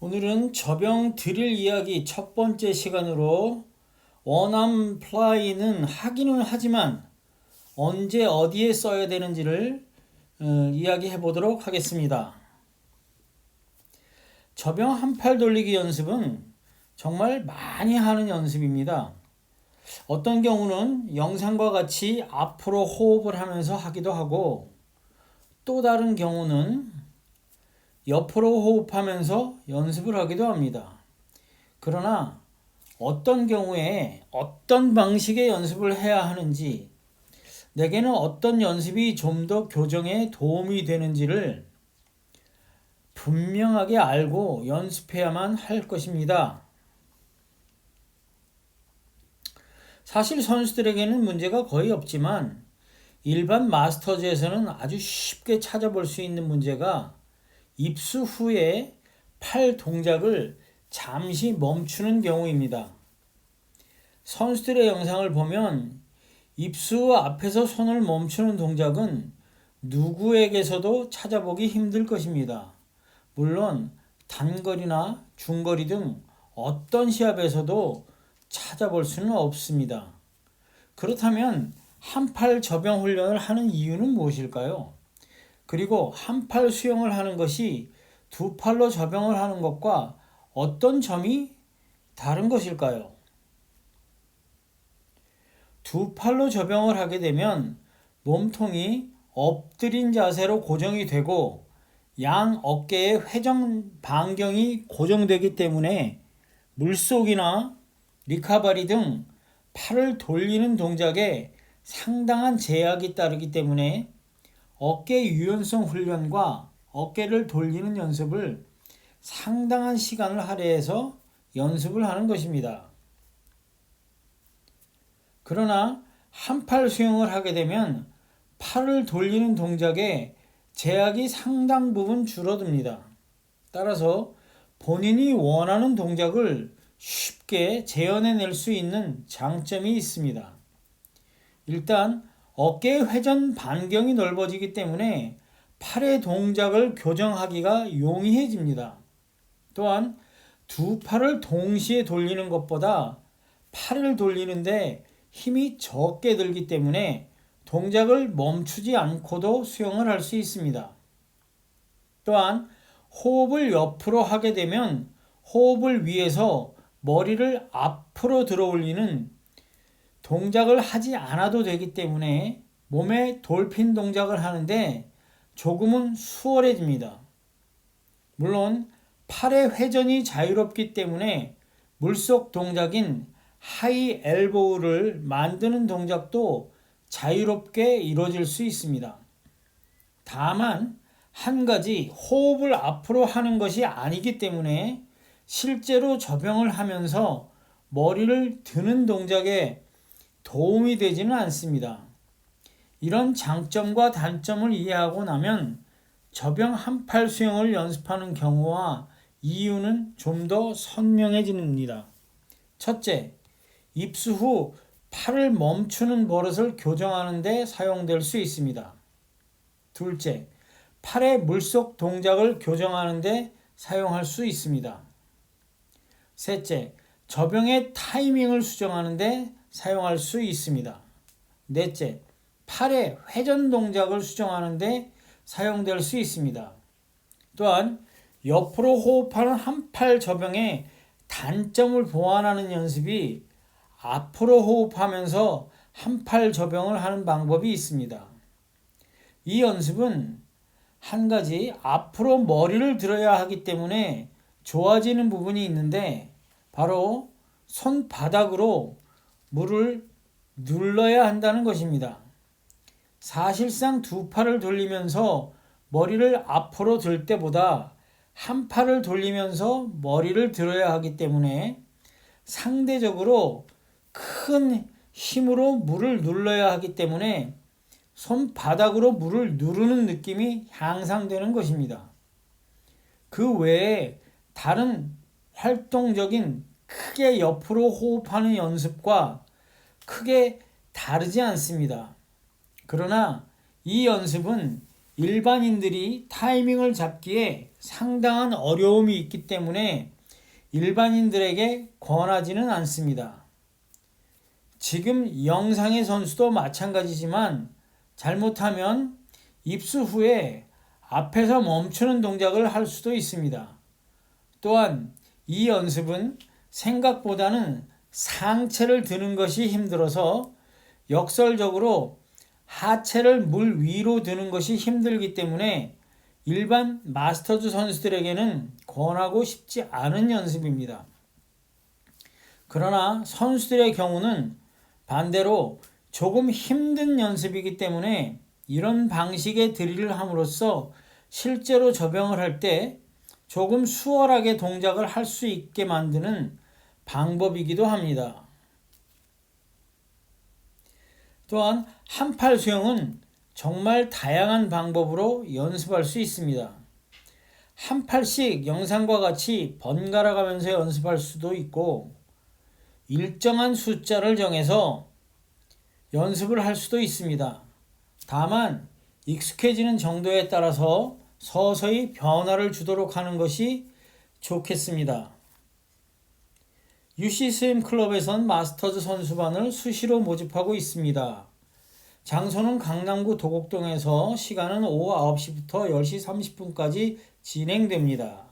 오늘은 접영 드릴 이야기 첫 번째 시간으로 원암 플라이는 하기는 하지만 언제 어디에 써야 되는지를 이야기해 보도록 하겠습니다. 접영 한 팔 돌리기 연습은 정말 많이 하는 연습입니다. 어떤 경우는 영상과 같이 앞으로 호흡을 하면서 하기도 하고, 또 다른 경우는 옆으로 호흡하면서 연습을 하기도 합니다. 그러나 어떤 경우에 어떤 방식의 연습을 해야 하는지, 내게는 어떤 연습이 좀 더 교정에 도움이 되는지를 분명하게 알고 연습해야만 할 것입니다. 사실 선수들에게는 문제가 거의 없지만 일반 마스터즈에서는 아주 쉽게 찾아볼 수 있는 문제가 입수 후에 팔 동작을 잠시 멈추는 경우입니다. 선수들의 영상을 보면 입수 앞에서 손을 멈추는 동작은 누구에게서도 찾아보기 힘들 것입니다. 물론 단거리나 중거리 등 어떤 시합에서도 찾아볼 수는 없습니다. 그렇다면 한팔 접영 훈련을 하는 이유는 무엇일까요? 그리고 한 팔 수영을 하는 것이 두 팔로 접영을 하는 것과 어떤 점이 다른 것일까요? 두 팔로 접영을 하게 되면 몸통이 엎드린 자세로 고정이 되고 양 어깨의 회전 반경이 고정되기 때문에 물속이나 리카바리 등 팔을 돌리는 동작에 상당한 제약이 따르기 때문에 어깨 유연성 훈련과 어깨를 돌리는 연습을 상당한 시간을 할애해서 연습을 하는 것입니다. 그러나 한팔 수영을 하게 되면 팔을 돌리는 동작에 제약이 상당 부분 줄어듭니다. 따라서 본인이 원하는 동작을 쉽게 재현해낼 수 있는 장점이 있습니다. 일단 어깨의 회전 반경이 넓어지기 때문에 팔의 동작을 교정하기가 용이해집니다. 또한 두 팔을 동시에 돌리는 것보다 팔을 돌리는데 힘이 적게 들기 때문에 동작을 멈추지 않고도 수영을 할 수 있습니다. 또한 호흡을 옆으로 하게 되면 호흡을 위해서 머리를 앞으로 들어 올리는 동작을 하지 않아도 되기 때문에 몸의 돌핀 동작을 하는데 조금은 수월해집니다. 물론 팔의 회전이 자유롭기 때문에 물속 동작인 하이 엘보우를 만드는 동작도 자유롭게 이루어질 수 있습니다. 다만 한 가지 호흡을 앞으로 하는 것이 아니기 때문에 실제로 접영을 하면서 머리를 드는 동작에 도움이 되지는 않습니다. 이런 장점과 단점을 이해하고 나면 접영 한팔 수영을 연습하는 경우와 이유는 좀 더 선명해집니다. 첫째, 입수 후 팔을 멈추는 버릇을 교정하는 데 사용될 수 있습니다. 둘째, 팔의 물속 동작을 교정하는 데 사용할 수 있습니다. 셋째, 접영의 타이밍을 수정하는 데 사용할 수 있습니다. 넷째, 팔의 회전 동작을 수정하는 데 사용될 수 있습니다. 또한 옆으로 호흡하는 한팔 접영의 단점을 보완하는 연습이 앞으로 호흡하면서 한팔 접영을 하는 방법이 있습니다. 이 연습은 한 가지 앞으로 머리를 들어야 하기 때문에 좋아지는 부분이 있는데 바로 손바닥으로 물을 눌러야 한다는 것입니다. 사실상 두 팔을 돌리면서 머리를 앞으로 들 때보다 한 팔을 돌리면서 머리를 들어야 하기 때문에 상대적으로 큰 힘으로 물을 눌러야 하기 때문에 손바닥으로 물을 누르는 느낌이 향상되는 것입니다. 그 외에 다른 활동적인 크게 옆으로 호흡하는 연습과 크게 다르지 않습니다. 그러나 이 연습은 일반인들이 타이밍을 잡기에 상당한 어려움이 있기 때문에 일반인들에게 권하지는 않습니다. 지금 영상의 선수도 마찬가지지만 잘못하면 입수 후에 앞에서 멈추는 동작을 할 수도 있습니다. 또한 이 연습은 생각보다는 상체를 드는 것이 힘들어서 역설적으로 하체를 물 위로 드는 것이 힘들기 때문에 일반 마스터즈 선수들에게는 권하고 싶지 않은 연습입니다. 그러나 선수들의 경우는 반대로 조금 힘든 연습이기 때문에 이런 방식의 드릴을 함으로써 실제로 접영을 할 때 조금 수월하게 동작을 할 수 있게 만드는 방법이기도 합니다. 또한 한팔 수영은 정말 다양한 방법으로 연습할 수 있습니다. 한 팔씩 영상과 같이 번갈아 가면서 연습할 수도 있고 일정한 숫자를 정해서 연습을 할 수도 있습니다. 다만 익숙해지는 정도에 따라서 서서히 변화를 주도록 하는 것이 좋겠습니다. UC 스임 클럽에선 마스터즈 선수반을 수시로 모집하고 있습니다. 장소는 강남구 도곡동에서 시간은 오후 9시부터 10시 30분까지 진행됩니다.